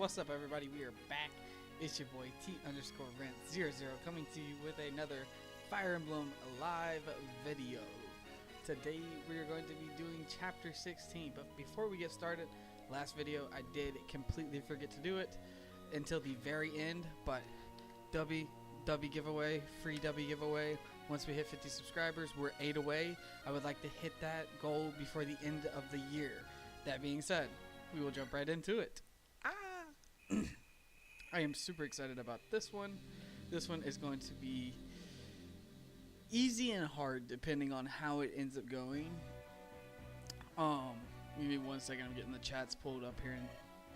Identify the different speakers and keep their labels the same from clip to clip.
Speaker 1: What's up, everybody? We are back. It's your boy T_Rent00 coming to you with another Fire Emblem live video. Today we are going to be doing chapter 16, but before we get started, last video I did completely forget to do it until the very end, but W giveaway, free W giveaway. Once we hit 50 subscribers, we're 8 away. I would like to hit that goal before the end of the year. That being said, we will jump right into it. I am super excited about this one. This one is going to be easy and hard depending on how it ends up going. Give me 1 second. I'm getting the chats pulled up here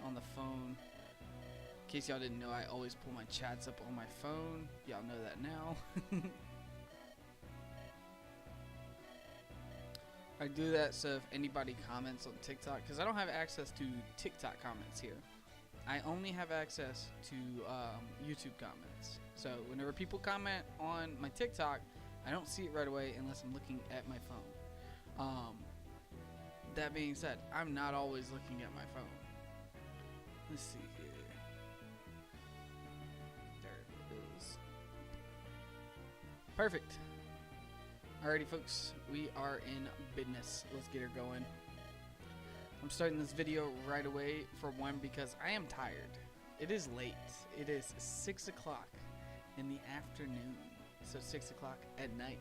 Speaker 1: on the phone. In case y'all didn't know, I always pull my chats up on my phone. Y'all know that now. I do that so if anybody comments on TikTok, because I don't have access to TikTok comments here. I only have access to YouTube comments. So whenever people comment on my TikTok, I don't see it right away unless I'm looking at my phone. That being said, I'm not always looking at my phone. Let's see here. There it is. Perfect. Alrighty, folks, we are in business. Let's get her going. I'm starting this video right away for one because I am tired. It is late. It is 6 o'clock in the afternoon, so 6 o'clock at night.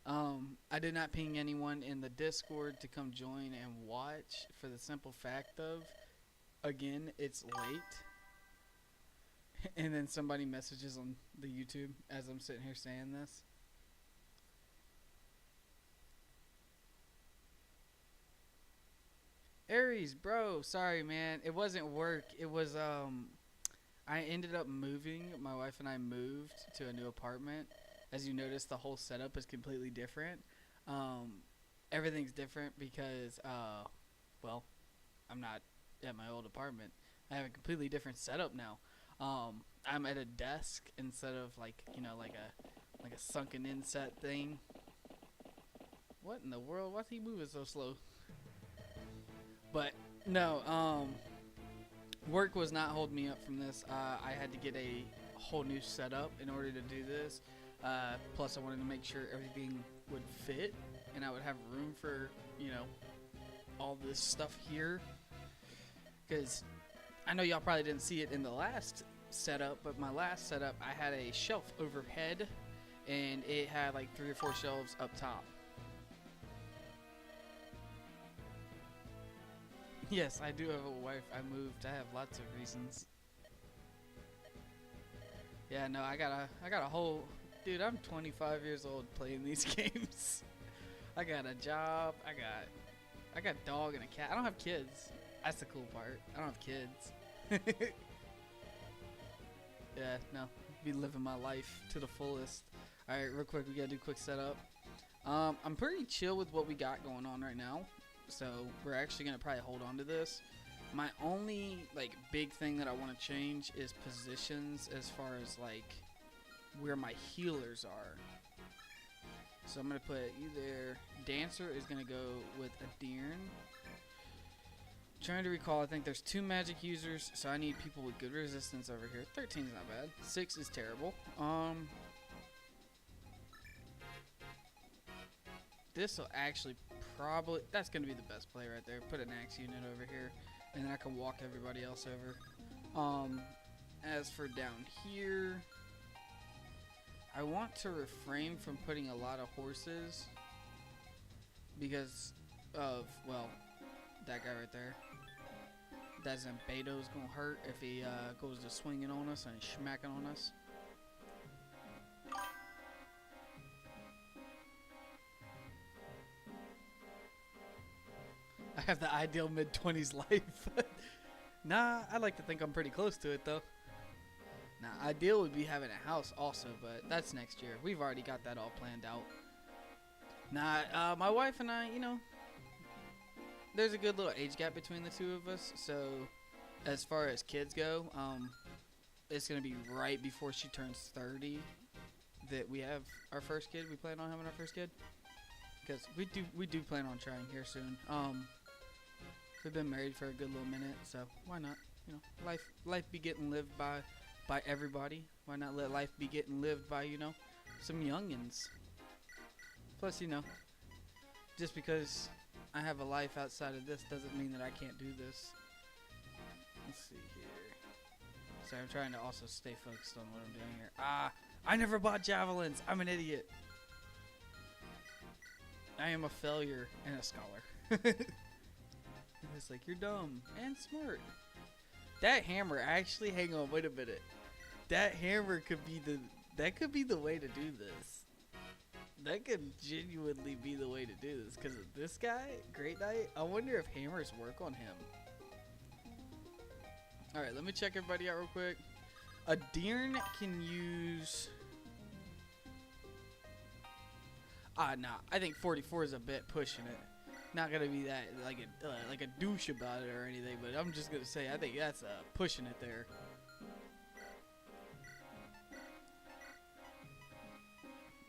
Speaker 1: I did not ping anyone in the Discord to come join and watch for the simple fact of, again, it's late. And then somebody messages on the YouTube as I'm sitting here saying this. Aries, bro, sorry, man. It wasn't work. It was, I ended up moving. My wife and I moved to a new apartment. As you notice, the whole setup is completely different. Everything's different because, well, I'm not at my old apartment. I have a completely different setup now. I'm at a desk instead of like a sunken inset thing. What in the world? Why's he moving so slow? But no, work was not holding me up from this. I had to get a whole new setup in order to do this. Plus I wanted to make sure everything would fit and I would have room for, you know, all this stuff here. Because I know y'all probably didn't see it in the last setup, but my last setup, I had a shelf overhead and it had like 3 or 4 shelves up top. Yes, I do have a wife. I moved. I have lots of reasons. Yeah, no, I got a whole, dude, I'm 25 years old playing these games. I got a job. I got a dog and a cat. I don't have kids. That's the cool part. I don't have kids. Yeah, no, be living my life to the fullest. All right, real quick, we gotta do a quick setup. I'm pretty chill with what we got going on right now. So we're actually gonna probably hold on to this. My only like big thing that I want to change is positions as far as like where my healers are. So I'm gonna put you there. Dancer is gonna go with Adirn. Trying to recall, I think there's 2 magic users, so I need people with good resistance over here. 13 is not bad. 6 is terrible. This will actually probably, that's going to be the best play right there. Put an axe unit over here, and then I can walk everybody else over. As for down here, I want to refrain from putting a lot of horses because of, well, that guy right there. That Zambato's going to hurt if he goes to swinging on us and smacking on us. I have the ideal mid-20s life. Nah, I like to think I'm pretty close to it, though. Nah, ideal would be having a house also, but that's next year. We've already got that all planned out. Nah, my wife and I, you know, there's a good little age gap between the two of us, so as far as kids go, it's going to be right before she turns 30 that we have our first kid. We plan on having our first kid. Because we do plan on trying here soon. We've been married for a good little minute, so why not? You know, life be getting lived by everybody. Why not let life be getting lived by, you know, some youngins? Plus, you know, just because I have a life outside of this doesn't mean that I can't do this. Let's see here. Sorry, I'm trying to also stay focused on what I'm doing here. I never bought javelins. I'm an idiot. I am a failure and a scholar. It's like, you're dumb and smart. That hammer, actually, hang on, wait a minute. That hammer could be the way to do this. That could genuinely be the way to do this. Because this guy, Great Knight, I wonder if hammers work on him. Alright, let me check everybody out real quick. A Deern can use... nah. I think 44 is a bit pushing it. Not gonna be that like a douche about it or anything, but I'm just gonna say I think that's pushing it there.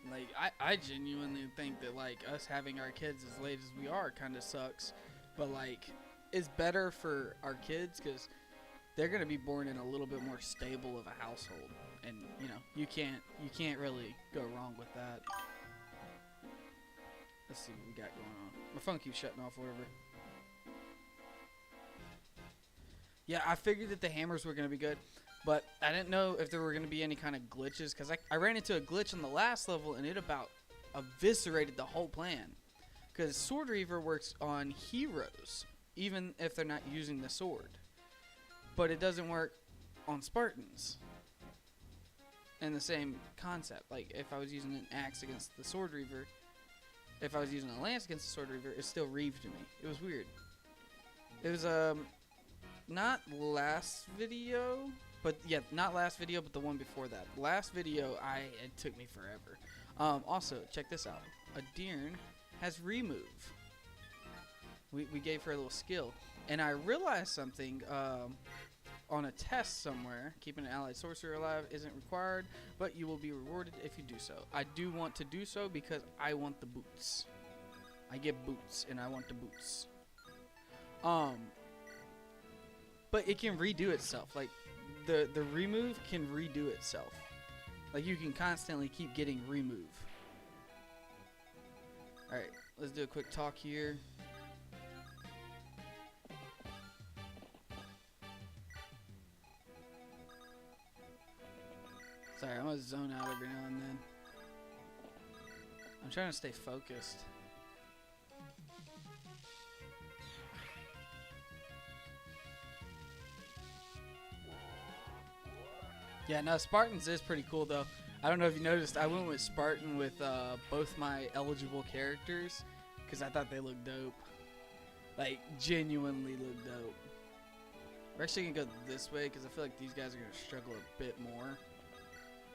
Speaker 1: Like I genuinely think that like us having our kids as late as we are kind of sucks, but like it's better for our kids because they're gonna be born in a little bit more stable of a household, and you know you can't really go wrong with that. Let's see what we got going on. My phone keeps shutting off, whatever. Yeah, I figured that the hammers were going to be good, but I didn't know if there were going to be any kind of glitches, because I ran into a glitch on the last level, and it about eviscerated the whole plan. Because Sword Reaver works on heroes, even if they're not using the sword. But it doesn't work on Spartans. And the same concept. Like, if I was using an axe against the Sword Reaver... If I was using a lance against the Sword Reaver, it still reaved me. It was weird. It was, not last video, but, yeah, not last video, but the one before that. Last video, it took me forever. Also, check this out. A Deern has remove. We gave her a little skill. And I realized something, on a test somewhere. Keeping an allied sorcerer alive isn't required, but you will be rewarded if you do so. I do want to do so because I want the boots. I get boots, and I want the boots. But it can redo itself. Like, the remove can redo itself. Like, you can constantly keep getting remove. Alright, let's do a quick talk here. Sorry, I'm gonna zone out every now and then. I'm trying to stay focused. Yeah, no, Spartans is pretty cool though. I don't know if you noticed, I went with Spartan with both my eligible characters because I thought they looked dope. Like, genuinely looked dope. We're actually gonna go this way because I feel like these guys are gonna struggle a bit more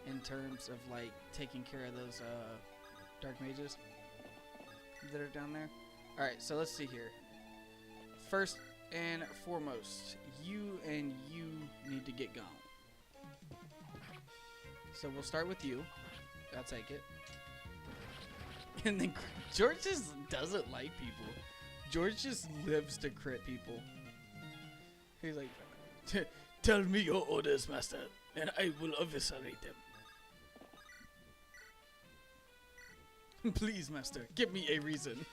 Speaker 1: in terms of like taking care of those dark mages that are down there. Alright, so let's see here. First and foremost, you and you need to get gone. So we'll start with you. I'll take it. And then George just doesn't like people. George just lives to crit people. He's like, tell me your orders, master, and I will eviscerate them. Please, master, give me a reason.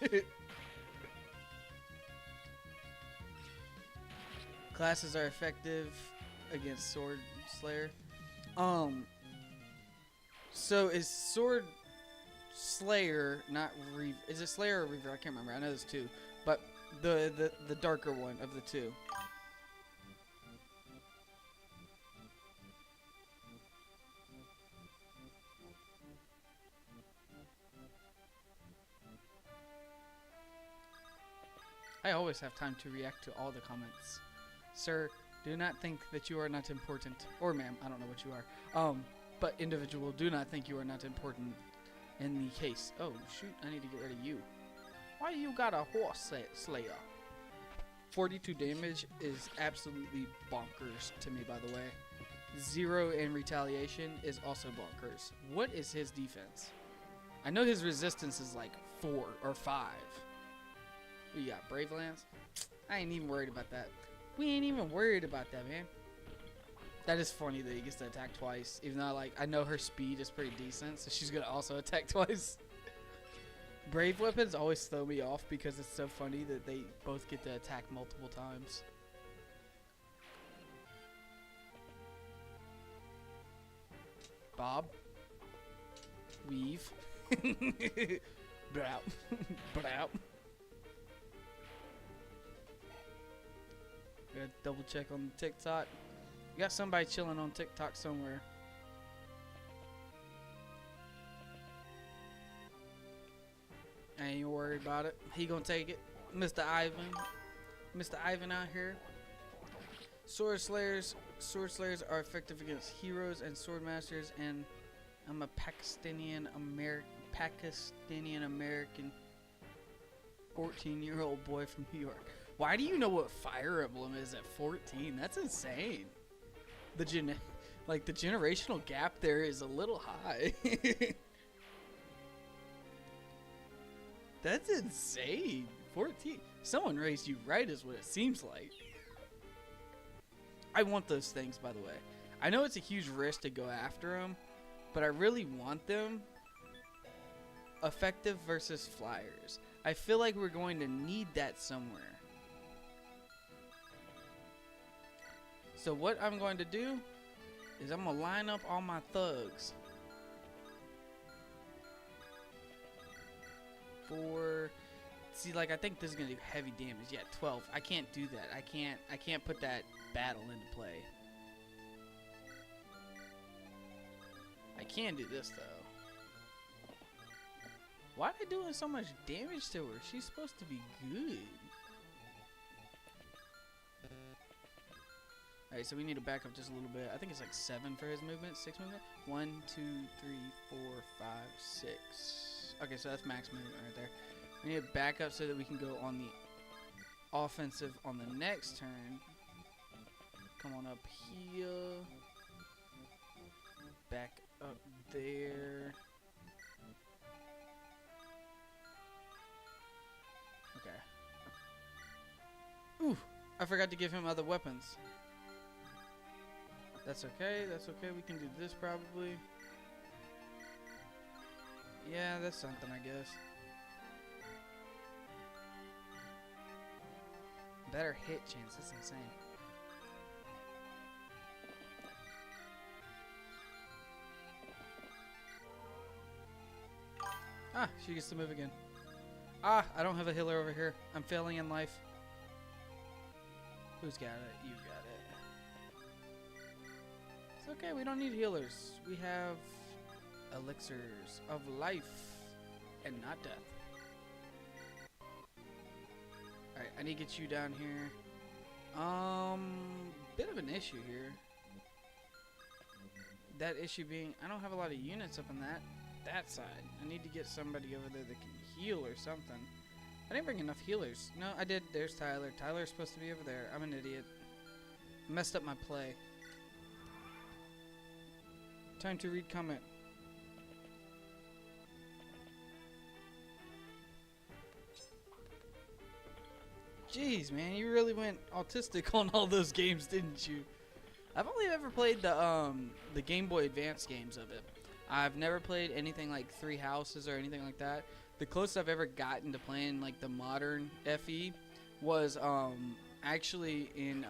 Speaker 1: Classes are effective against Sword Slayer. So is Sword Slayer not Reaver? Is it Slayer or Reaver? I can't remember. I know there's two, but the darker one of the two. I always have time to react to all the comments. Sir, do not think that you are not important. Or ma'am, I don't know what you are. But individual, do not think you are not important in the case. Oh, shoot, I need to get rid of you. Why you got a horse slayer? 42 damage is absolutely bonkers to me, by the way. 0 in retaliation is also bonkers. What is his defense? I know his resistance is like 4 or 5. What you got, Brave Lance? I ain't even worried about that. We ain't even worried about that, man. That is funny that he gets to attack twice, even though like I know her speed is pretty decent, so she's gonna also attack twice. Brave weapons always throw me off because it's so funny that they both get to attack multiple times. Bob. Weave. Brow. Brow. Gotta double check on TikTok. You got somebody chilling on TikTok somewhere. I ain't worried about it. He gonna take it. Mr. Ivan. Mr. Ivan out here. Sword Slayers are effective against heroes and sword masters, and I'm a Pakistani American 14-year-old boy from New York. Why do you know what Fire Emblem is at 14? That's insane. The generational gap there is a little high. That's insane. 14. Someone raised you right is what it seems like. I want those things, by the way. I know it's a huge risk to go after them, but I really want them. Effective versus flyers. I feel like we're going to need that somewhere. So what I'm going to do is I'm going to line up all my thugs. See, like, I think this is gonna do heavy damage. Yeah, 12. I can't do that. I can't put that battle into play. I can do this though. Why are they doing so much damage to her? She's supposed to be good. Alright, so we need to back up just a little bit. I think it's like 7 for his movement, 6 movement. 1, 2, 3, 4, 5, 6. Okay, so that's max movement right there. We need to back up so that we can go on the offensive on the next turn. Come on up here. Back up there. Okay. Ooh, I forgot to give him other weapons. That's okay, that's okay. We can do this probably. Yeah, that's something, I guess. Better hit chance, that's insane. Ah, she gets to move again. Ah, I don't have a healer over here. I'm failing in life. Who's got it? You got it. It's okay, we don't need healers. We have elixirs of life and not death. Alright, I need to get you down here. Bit of an issue here. That issue being, I don't have a lot of units up on that side. I need to get somebody over there that can heal or something. I didn't bring enough healers. No, I did. There's Tyler. Tyler's supposed to be over there. I'm an idiot. Messed up my play. Time to read comment. Jeez, man, you really went autistic on all those games, didn't you? I've only ever played the Game Boy Advance games of it. I've never played anything like Three Houses or anything like that. The closest I've ever gotten to playing like the modern FE was actually in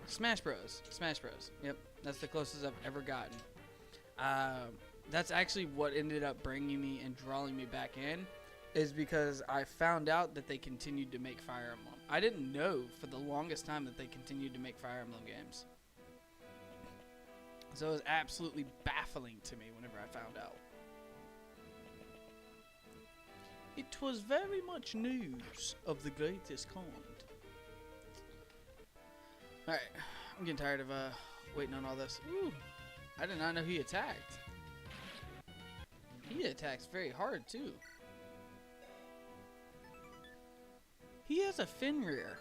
Speaker 1: Smash Bros. Smash Bros. Yep, that's the closest I've ever gotten. That's actually what ended up bringing me and drawing me back in, is because I found out that they continued to make Fire Emblem. I didn't know for the longest time that they continued to make Fire Emblem games. So it was absolutely baffling to me whenever I found out. It was very much news of the greatest kind. Alright, I'm getting tired of waiting on all this. Ooh, I did not know he attacked. He attacks very hard too. He has a Fenrir.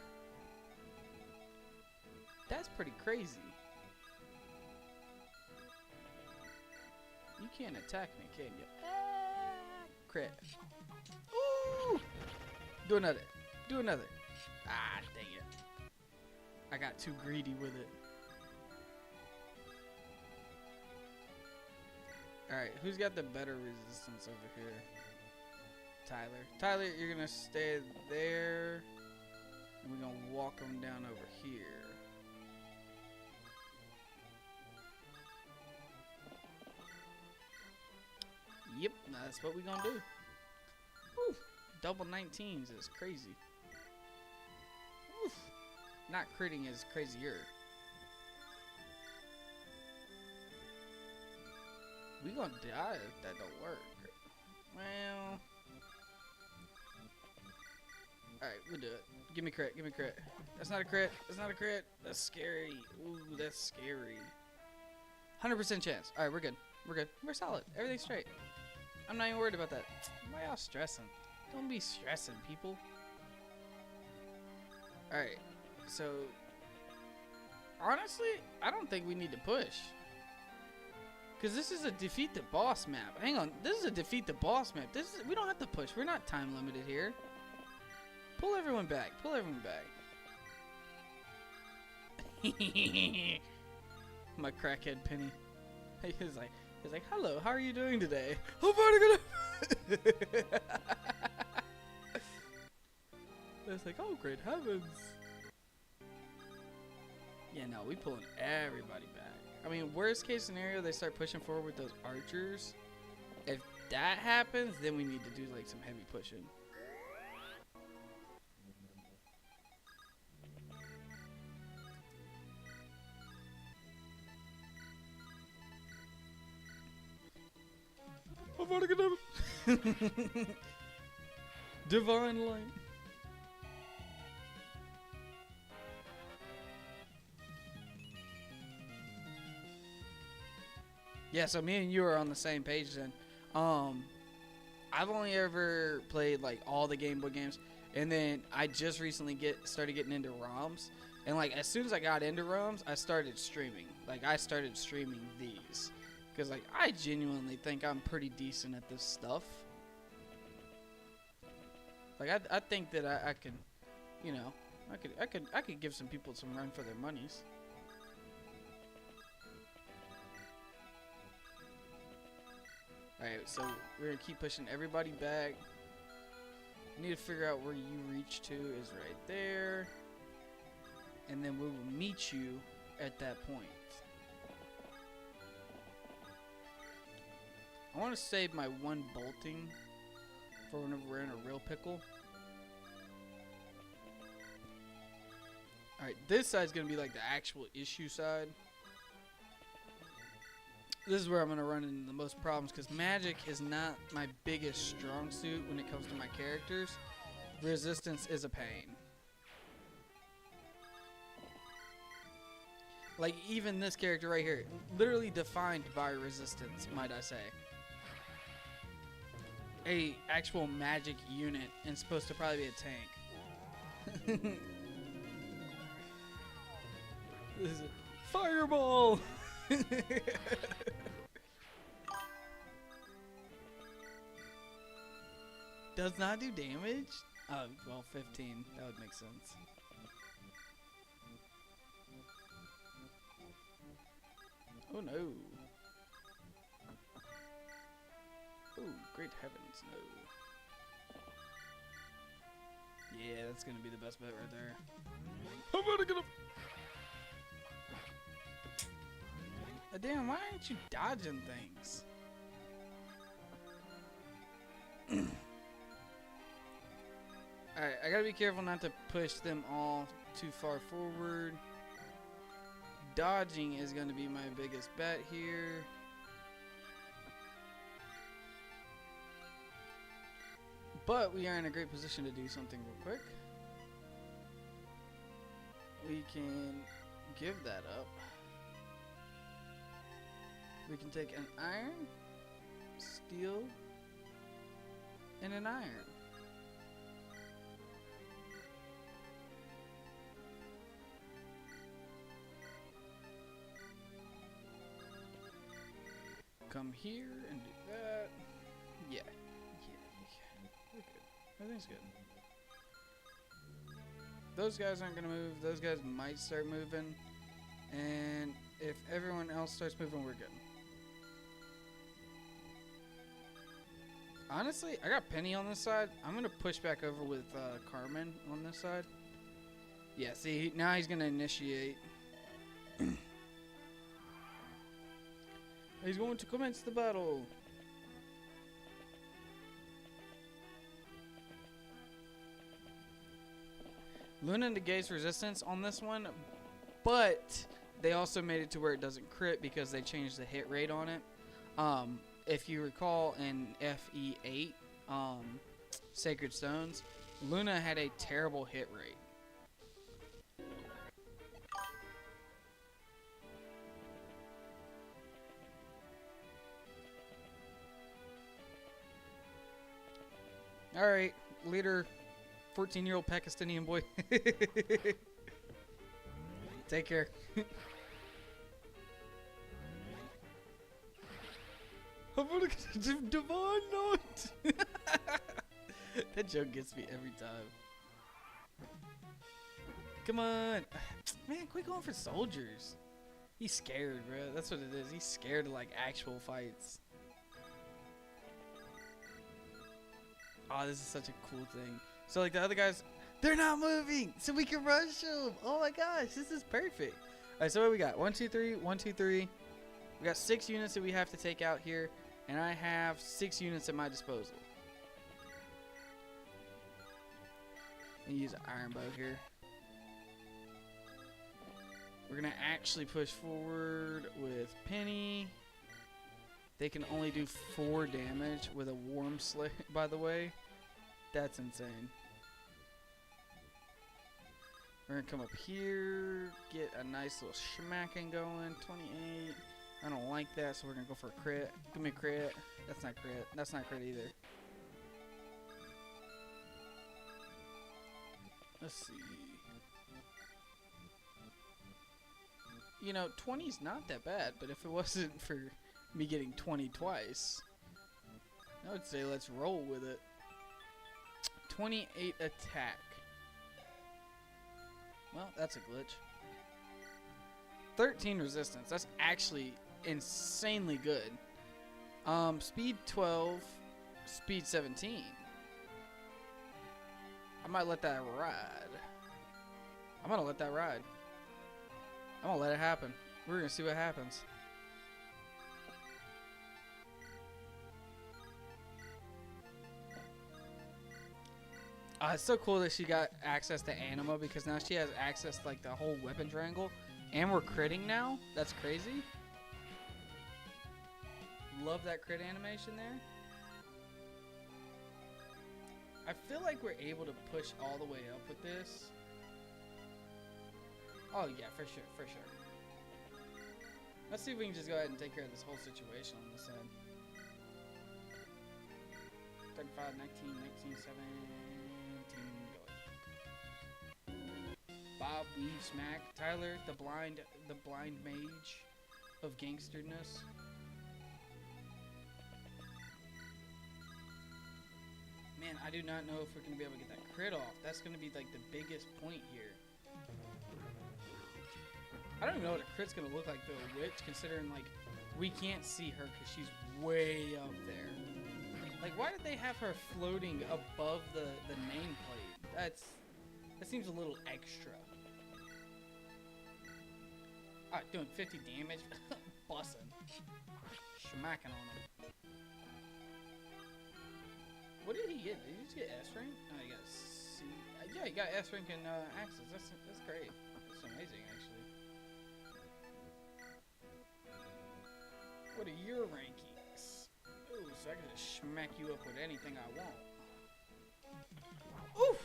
Speaker 1: That's pretty crazy. You can't attack me, can you? Ah, crit. Ooh! Do another. Do another. Ah, dang it. I got too greedy with it. Alright, who's got the better resistance over here? Tyler. Tyler, you're gonna stay there. And we're gonna walk them down over here. Yep, that's what we're gonna do. Woo, double 19s is crazy. Oof. Not critting is crazier. We gonna die if that don't work. Well, alright, we'll do it. Give me crit, give me crit. That's not a crit, that's not a crit. That's scary. Ooh, that's scary. 100% chance. Alright, we're good. We're good. We're solid. Everything's straight. I'm not even worried about that. Why y'all stressing? Don't be stressing, people. Alright, so honestly, I don't think we need to push. Because this is a defeat the boss map. Hang on, this is a defeat the boss map. We don't have to push. We're not time limited here. Pull everyone back. Pull everyone back. My crackhead Penny. He's like, hello, how are you doing today? I'm finally gonna. It's like, oh, great heavens. Yeah, no, we pulling everybody back. I mean, worst case scenario, they start pushing forward with those archers. If that happens, then we need to do like some heavy pushing. I'm gonna get Divine light. Yeah, so me and you are on the same page then. I've only ever played like all the Game Boy games, and then I just recently started getting into ROMs. And like as soon as I got into ROMs, I started streaming. Like I started streaming these. Because like I genuinely think I'm pretty decent at this stuff. Like I think that I could, you know, I could give some people some run for their monies. Alright, so we're gonna keep pushing everybody back. We need to figure out where you reach to is right there. And then we will meet you at that point. I want to save my one bolting for whenever we're in a real pickle. Alright, this side's going to be like the actual issue side. This is where I'm going to run into the most problems because magic is not my biggest strong suit when it comes to my characters. Resistance is a pain. Like even this character right here, literally defined by resistance, might I say. A actual magic unit and supposed to probably be a tank. This is a fireball. Does not do damage? Oh, well, 15. That would make sense. Oh no. Oh, great heavens, no. Yeah, that's gonna be the best bet right there. I'm gonna get him. Damn, why aren't you dodging things? Alright, I gotta be careful not to push them all too far forward. Dodging is gonna be my biggest bet here. But we are in a great position to do something real quick. We can give that up. We can take an iron, steel, and an iron. Come here and do that. Yeah. We're good. Everything's good. those guys aren't gonna move, those guys might start moving. And if everyone else starts moving, we're good. Honestly, I got Penny on this side. I'm gonna push back over with Carmen on this side. Yeah, see, now he's gonna initiate. He's going to commence the battle. Luna negates resistance on this one, but they also made it to where it doesn't crit because they changed the hit rate on it. If you recall in FE8, Sacred Stones, Luna had a terrible hit rate. Alright, leader, 14-year-old Pakistani boy. Take care. I'm gonna get Devon knocked. That joke gets me every time. Come on. Man, quit going for soldiers. He's scared, bro. That's what it is. He's scared of like actual fights. Oh, this is such a cool thing. So like the other guys, they're not moving, so we can rush them. Oh my gosh, this is perfect. All right, so what we got? 1, 2, 3, 1, 2, 3. We got 6 units that we have to take out here, and I have 6 units at my disposal. I'm gonna use an iron bow here. We're gonna actually push forward with Penny. They can only do 4 damage with a warm slate, by the way. That's insane. We're gonna come up here, get a nice little smacking going. 28. I don't like that, so we're gonna go for a crit. Give me a crit. That's not crit. That's not crit either. Let's see. You know, 20's not that bad, but if it wasn't for me getting 20 twice, I would say let's roll with it. 28 attack. Well, that's a glitch. 13 resistance. That's actually insanely good. Speed 12, speed 17. I might let that ride. I'm gonna let that ride. I'm gonna let it happen. We're gonna see what happens. It's so cool that she got access to Anima, because now she has access to like the whole weapon triangle, and we're critting now. That's crazy. Love that crit animation there. I feel like we're able to push all the way up with this. Oh yeah, for sure, for sure. Let's see if we can just go ahead and take care of this whole situation on this end. 35, 19, 19, 17, go. Bob, weave, smack. Tyler, the blind mage of gangsterness. Man, I do not know if we're gonna be able to get that crit off. That's gonna be like the biggest point here. I don't even know what a crit's gonna look like though, Witch, considering like we can't see her because she's way up there. Like, why did they have her floating above the nameplate? That seems a little extra. Alright, doing 50 damage. Bussin'. Smacking on him. What did he get? Did he just get S rank? Oh, he got C. Yeah, he got S rank in Axis. That's great. That's amazing, actually. What are your rankings? Ooh, so I can just smack you up with anything I want. Oof!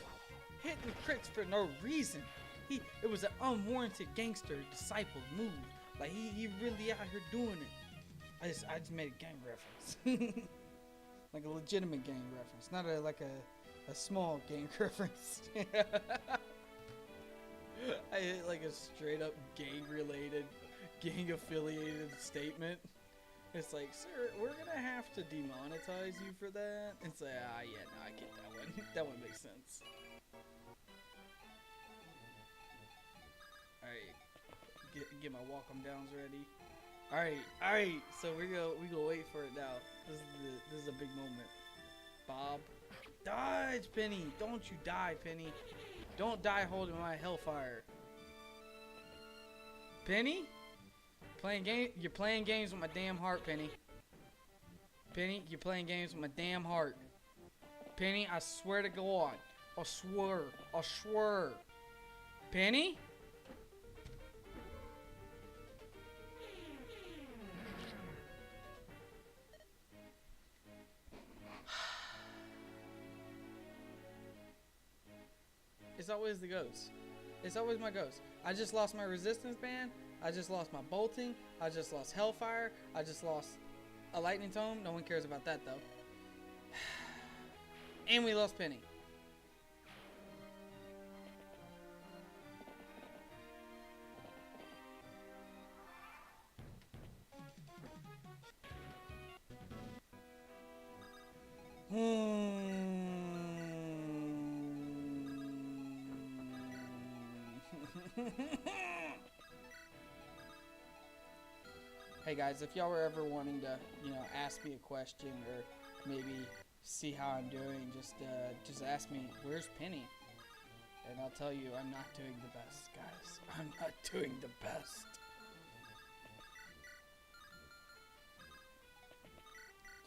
Speaker 1: Hitting crits for no reason. It was an unwarranted gangster disciple move. Like he really out here doing it. I just made a gang reference. Like a legitimate gang reference, not a small gang reference. I hit like a straight up gang-related, gang-affiliated statement. It's like, sir, we're gonna have to demonetize you for that. It's like, yeah, no, I get that one. That one makes sense. Alright. Get my welcome downs ready. Alright. So we go wait for it now. This is a big moment. Bob. Dodge, Penny! Don't you die, Penny. Don't die holding my hellfire. Penny? You're playing games with my damn heart, Penny. Penny, you're playing games with my damn heart. Penny, I swear to God. I swear. Penny? It's always the ghost. It's always my ghost. I just lost my resistance band. I just lost my bolting. I just lost hellfire. I just lost a lightning tome. No one cares about that though. And we lost Penny. Hey guys, if y'all were ever wanting to, ask me a question or maybe see how I'm doing, just ask me, where's Penny? And I'll tell you, I'm not doing the best, guys. I'm not doing the best.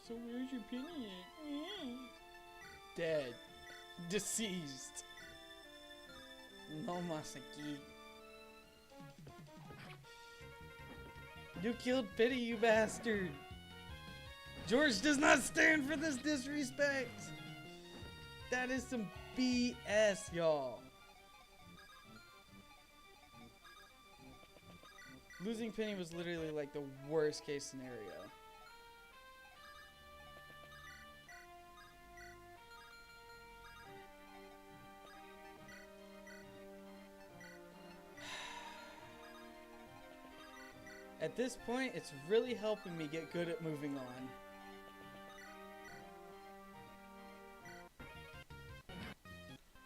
Speaker 1: So where's your Penny at? Dead. Deceased. No Masaki. You killed Penny, you bastard. George does not stand for this disrespect. That is some BS, y'all. Losing Penny was literally like the worst case scenario. At this point, it's really helping me get good at moving on.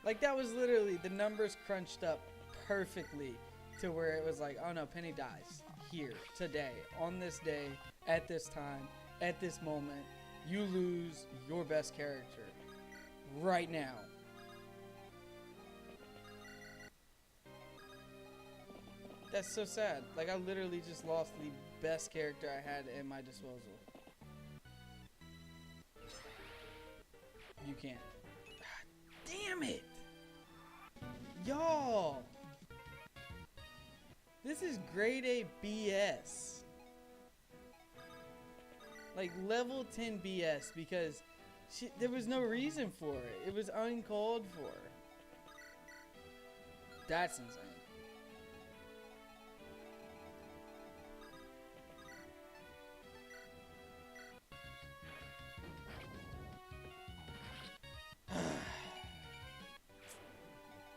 Speaker 1: Like, that was literally, the numbers crunched up perfectly to where it was like, oh no, Penny dies here, today, on this day, at this time, at this moment. You lose your best character right now. That's so sad. Like, I literally just lost the best character I had at my disposal. You can't. God damn it! Y'all! This is grade A BS. Like, level 10 BS, because there was no reason for it. It was uncalled for. That's insane.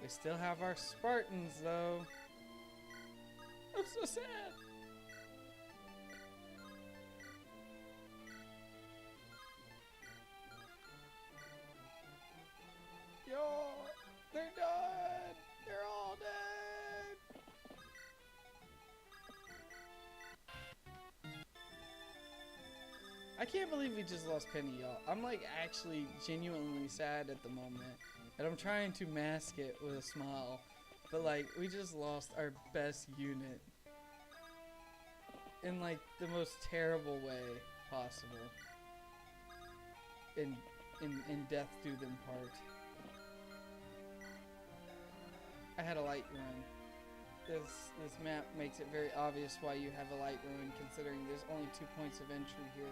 Speaker 1: We still have our Spartans, though. I'm so sad. Yo, they're done. They're all dead. I can't believe we just lost Penny, y'all. I'm like actually genuinely sad at the moment. And I'm trying to mask it with a smile. But like, we just lost our best unit. In like the most terrible way possible. In death do them part. I had a light rune. This map makes it very obvious why you have a light rune, considering there's only 2 points of entry here.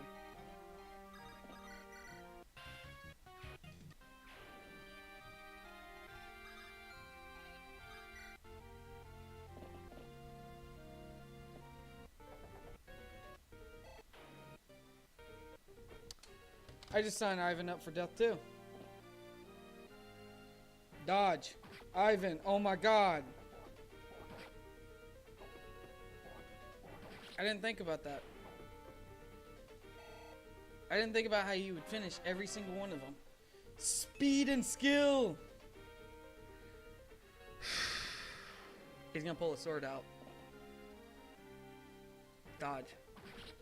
Speaker 1: I just signed Ivan up for death too. Dodge. Ivan, oh my god. I didn't think about that. I didn't think about how you would finish every single one of them. Speed and skill. He's gonna pull a sword out. Dodge.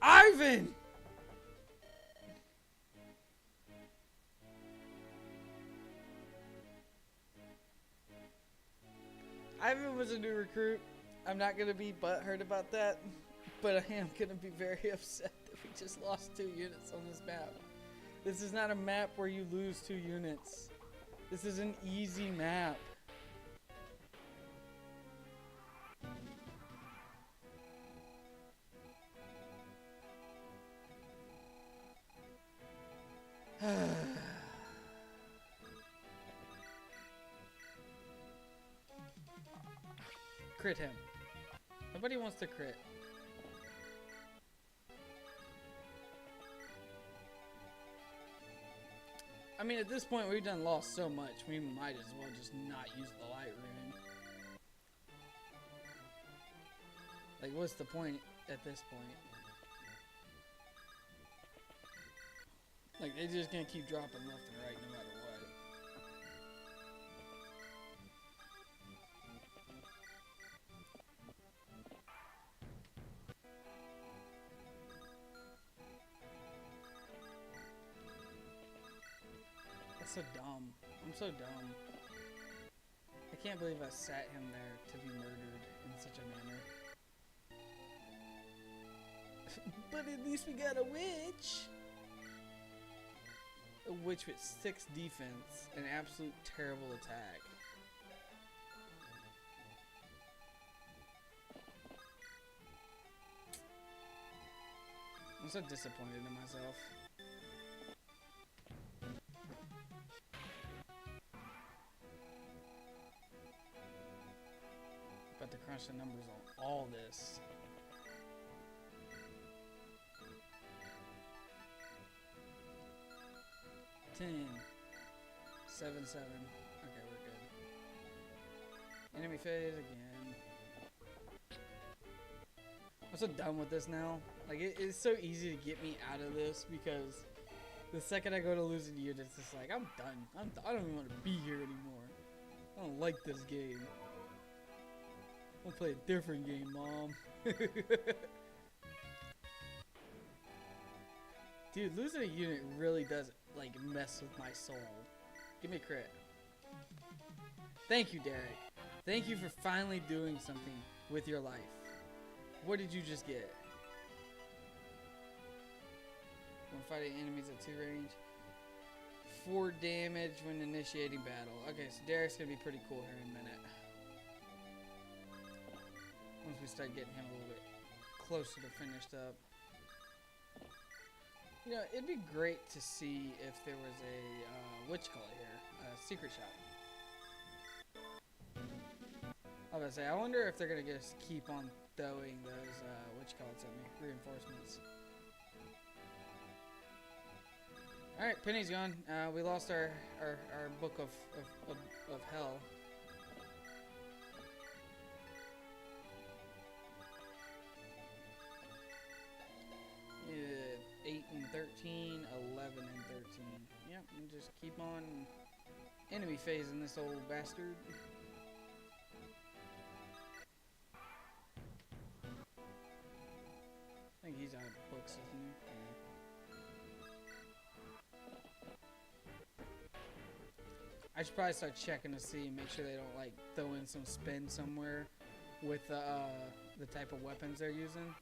Speaker 1: Ivan! Ivan was a new recruit. I'm not gonna be butthurt about that, but I am gonna be very upset that we just lost 2 units on this map. This is not a map where you lose 2 units. This is an easy map. Crit him. Nobody wants to crit. I mean, at this point, we've done lost so much, we might as well just not use the light rune. Like, what's the point at this point? Like, they're just gonna keep dropping left and right no matter what. That's so dumb. I'm so dumb. I can't believe I sat him there to be murdered in such a manner. But at least we got a witch! A witch with 6 defense and absolute terrible attack. I'm so disappointed in myself. About to crunch the numbers on all this. Ten, 7, 7. Okay, we're good. Enemy phase again. I'm so done with this now. Like, it's so easy to get me out of this because the second I go to losing units, it's like, I'm done. I don't even want to be here anymore. I don't like this game. I'll play a different game, Mom. Dude, losing a unit really does, like, mess with my soul. Give me a crit. Thank you, Derek. Thank you for finally doing something with your life. What did you just get? When fighting enemies at 2 range. 4 damage when initiating battle. Okay, so Derek's gonna be pretty cool here in a minute. Once we start getting him a little bit closer to finished up. You know, it'd be great to see if there was a, what you call it here, a secret shop. I was gonna say, I wonder if they're gonna just keep on throwing those, what you call it at me, reinforcements. Alright, Penny's gone. We lost our book of hell. Yeah, 8 and 13, 11 and 13. Yep, and just keep on enemy phasing this old bastard. I think he's out of books, isn't he? Yeah. I should probably start checking to see and make sure they don't like throw in some spin somewhere with the type of weapons they're using.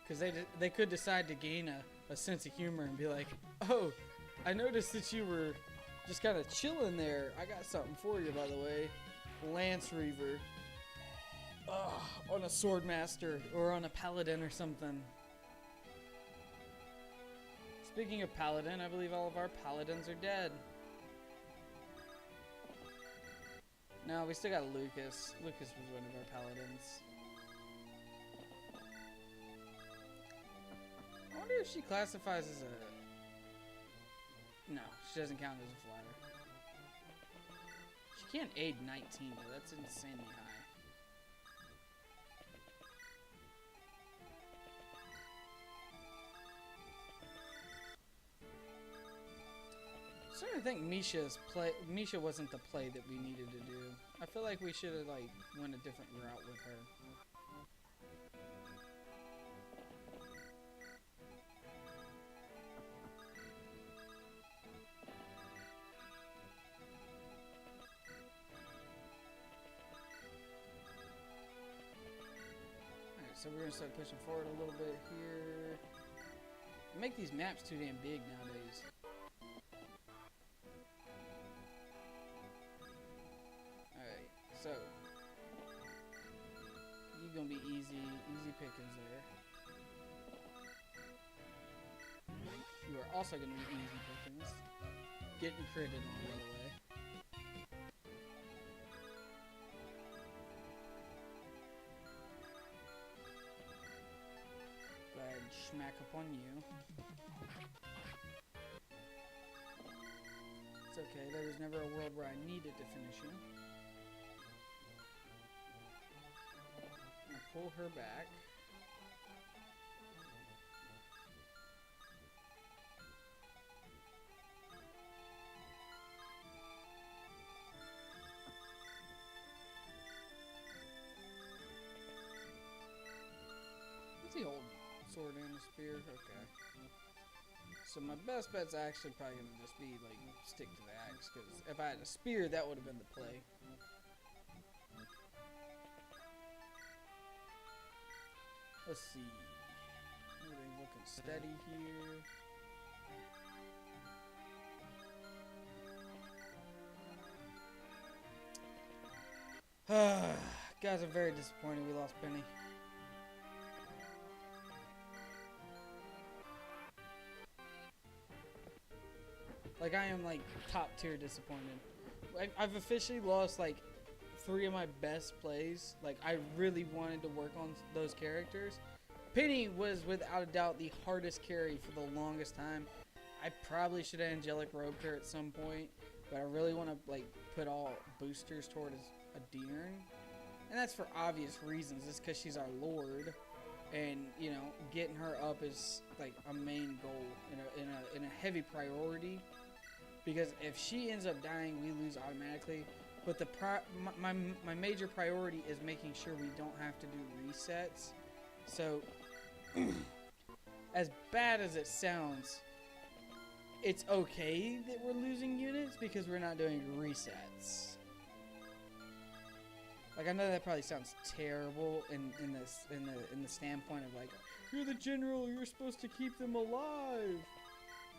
Speaker 1: Because they could decide to gain a sense of humor and be like, oh, I noticed that you were just kind of chilling there. I got something for you, by the way. Lance Reaver. On a Swordmaster or on a Paladin or something. Speaking of Paladin, I believe all of our Paladins are dead. No, we still got Lucas. Lucas was one of our Paladins. I wonder if she classifies as a... No, she doesn't count as a flyer. She can't aid 19 though, that's insanely high. I'm starting trying to think Misha wasn't the play that we needed to do. I feel like we should have like went a different route with her. Alright, so we're gonna start pushing forward a little bit here. Make these maps too damn big nowadays. Alright, so you're gonna be easy pickings there. You are also gonna be easy pickings. Getting critted on the other way. Go ahead and smack upon you. It's okay, there was never a world where I needed to finish you. I'll pull her back. What's the old sword and a spear? Okay. So my best bet's actually probably gonna just be like stick to the axe, because if I had a spear, that would have been the play. Let's see. Everything looking steady here. Guys, I'm very disappointed we lost Penny. Like, I am, like, top tier disappointed. I've officially lost, like, 3 of my best plays. Like, I really wanted to work on those characters. Penny was, without a doubt, the hardest carry for the longest time. I probably should have angelic robed her at some point. But I really want to, like, put all boosters toward a Deern. And that's for obvious reasons. It's because she's our lord. And, you know, getting her up is, like, a main goal in a heavy priority. Because if she ends up dying, we lose automatically. But my major priority is making sure we don't have to do resets. So, as bad as it sounds, it's okay that we're losing units because we're not doing resets. Like, I know that probably sounds terrible in the standpoint of like, you're the general, you're supposed to keep them alive.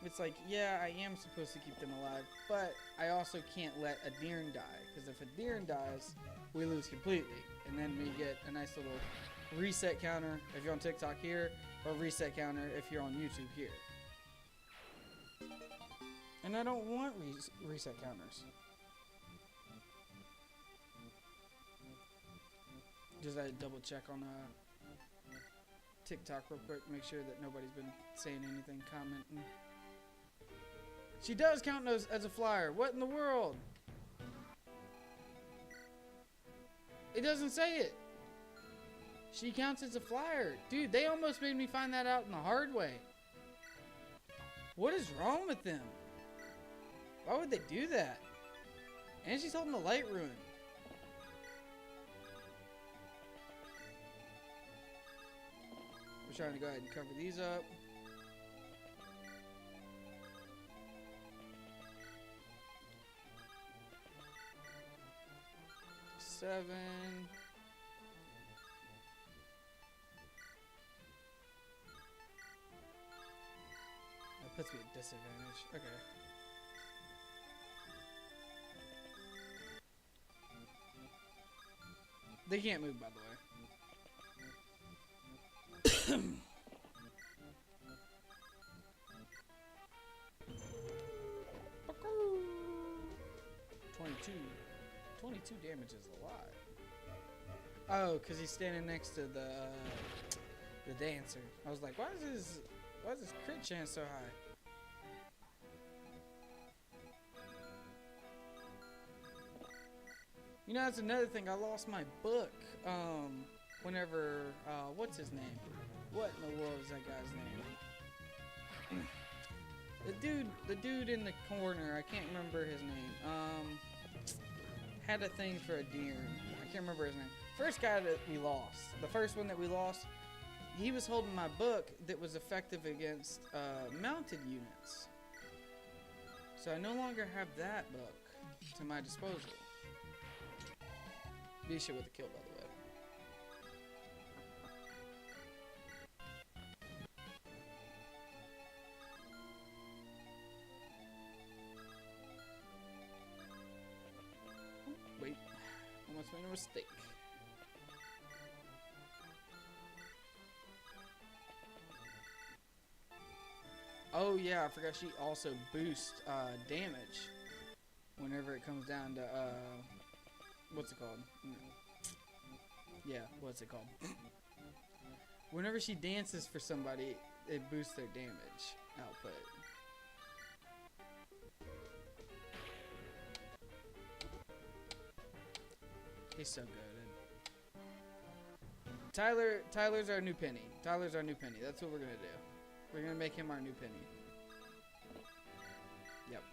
Speaker 1: It's like, yeah, I am supposed to keep them alive, but I also can't let a Deern die, because if a Deern dies, we lose completely, and then we get a nice little reset counter if you're on TikTok here, or reset counter if you're on YouTube here. And I don't want reset counters. Just had to double check on TikTok real quick, make sure that nobody's been saying anything, commenting. She does count as a flyer. What in the world? It doesn't say it. She counts as a flyer. Dude, they almost made me find that out in the hard way. What is wrong with them? Why would they do that? And she's holding a light rune. We're trying to go ahead and cover these up. Seven. That puts me at disadvantage. Okay. They can't move, by the way. 22 damage is a lot. Oh, because he's standing next to the dancer. I was like, why is his crit chance so high? You know, that's another thing. I lost my book. Whenever what's his name? What in the world is that guy's name? The dude in the corner, I can't remember his name. Had a thing for a deer. I can't remember his name. First guy that we lost, the first one that we lost, he was holding my book that was effective against mounted units. So I no longer have that book to my disposal. Be shit with a kill, by the way. Wait, almost made a mistake. Oh yeah, I forgot she also boosts damage whenever it comes down to what's it called? Yeah, what's it called? Whenever she dances for somebody, it boosts their damage output. He's so good. Tyler's our new penny. Tyler's our new penny. That's what we're gonna do. We're gonna make him our new penny. Yep.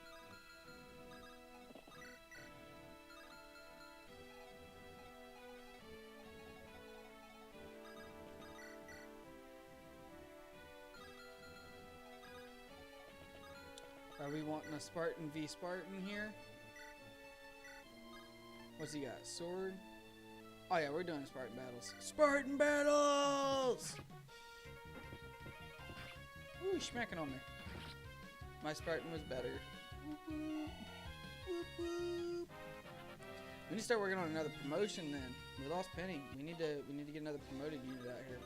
Speaker 1: Are we wanting a Spartan v Spartan here? What's he got? Sword? Oh yeah, we're doing Spartan battles. Spartan battles! Ooh, he's smacking on me. My Spartan was better. Whoop, whoop. Whoop, whoop. We need to start working on another promotion then. We lost Penny. We need to get another promoted unit out here.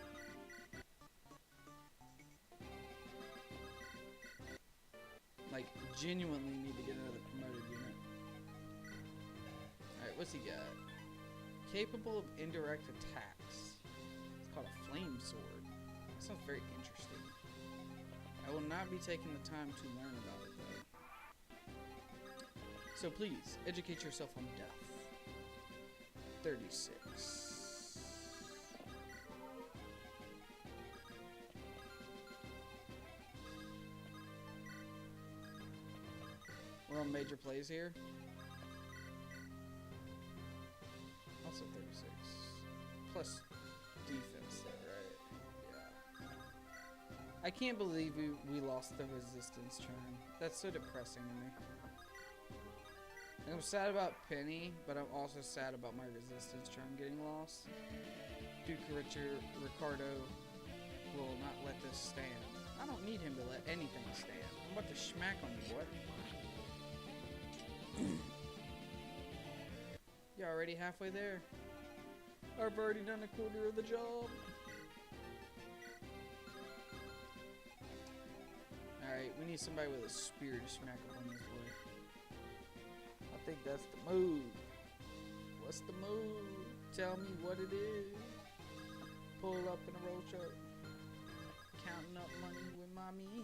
Speaker 1: Like, genuinely need to get another promoted unit. Alright, what's he got? Capable of indirect attacks. It's called a flame sword. That sounds very interesting. I will not be taking the time to learn about it though. So please, educate yourself on death. 36. We're on major plays here. Also 36. Plus defense there, right? Yeah. I can't believe we lost the resistance charm. That's so depressing to me. And I'm sad about Penny, but I'm also sad about my resistance charm getting lost. Duke Ricardo will not let this stand. I don't need him to let anything stand. I'm about to smack on you, boy. You're already halfway there. I've already done a quarter of the job. Alright, we need somebody with a spear to smack up on this boy. I think that's the move. What's the move? Tell me what it is. Pull up in a roll chart. Counting up money with mommy.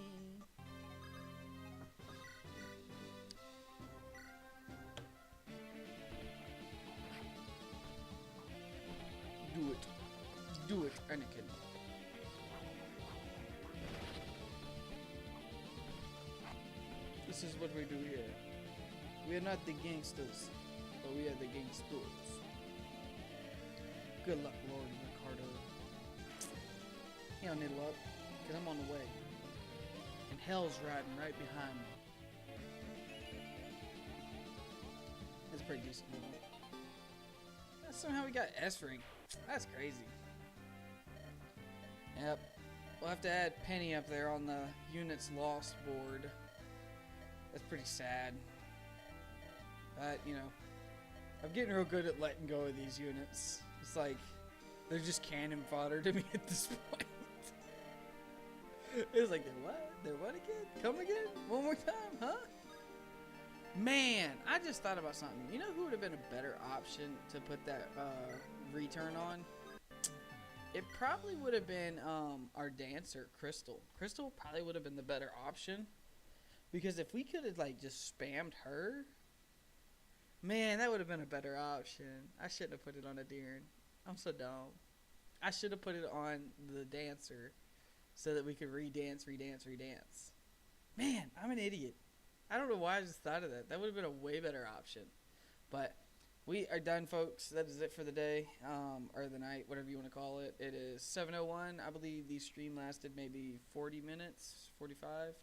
Speaker 1: Do it. Do it, Anakin. This is what we do here. We are not the gangsters, but we are the gangsters. Good luck, Lord Ricardo. He don't need luck, because I'm on the way. And hell's riding right behind me. That's pretty decent. Somehow we got S rank. That's crazy. Yep. We'll have to add Penny up there on the units lost board. That's pretty sad. But, you know, I'm getting real good at letting go of these units. It's like, they're just cannon fodder to me at this point. It's like, they're what? They're what again? Come again? One more time, huh? Man, I just thought about something. You know who would have been a better option to put that return on? It probably would have been our dancer, Crystal. Crystal probably would have been the better option. Because if we could have, like, just spammed her, man, that would have been a better option. I shouldn't have put it on a Deeren. I'm so dumb. I should have put it on the dancer so that we could redance. Man, I'm an idiot. I don't know why I just thought of that. That would have been a way better option. But we are done, folks. That is it for the day, or the night, whatever you want to call it. It is 7:01. I believe the stream lasted maybe 40 minutes, 45.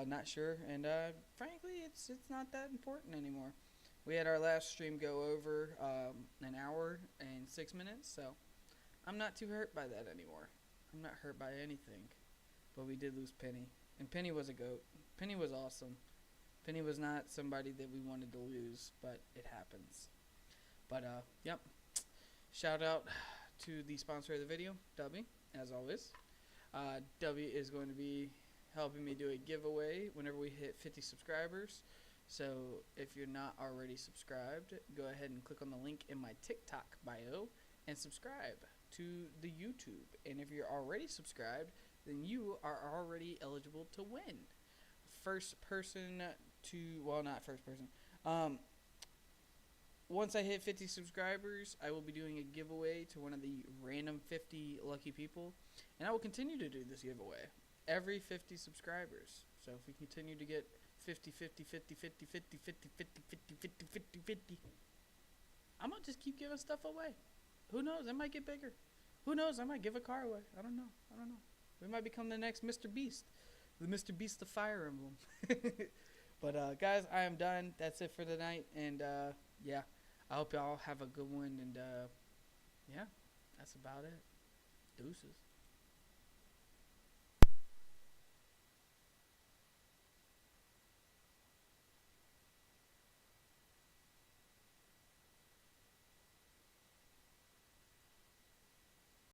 Speaker 1: Not sure. And frankly, it's not that important anymore. We had our last stream go over an hour and 6 minutes, so I'm not too hurt by that anymore. I'm not hurt by anything. But we did lose Penny. And Penny was a goat. Penny was awesome. Penny was not somebody that we wanted to lose, but it happens. But, yep. Shout out to the sponsor of the video, W, as always. W is going to be helping me do a giveaway whenever we hit 50 subscribers. So if you're not already subscribed, go ahead and click on the link in my TikTok bio and subscribe to the YouTube. And if you're already subscribed, then you are already eligible to win. First person to, well, not first person. Once I hit 50 subscribers, I will be doing a giveaway to one of the random 50 lucky people. And I will continue to do this giveaway every 50 subscribers. So if we continue to get 50, 50, 50, 50, 50, 50, 50, 50, 50, 50, 50, I'm going to just keep giving stuff away. Who knows? I might get bigger. Who knows? I might give a car away. I don't know. We might become the next Mr. Beast. The Mr. Beast of Fire Emblem. But, guys, I am done. That's it for the night. And, yeah, I hope y'all have a good one. And, yeah, that's about it. Deuces.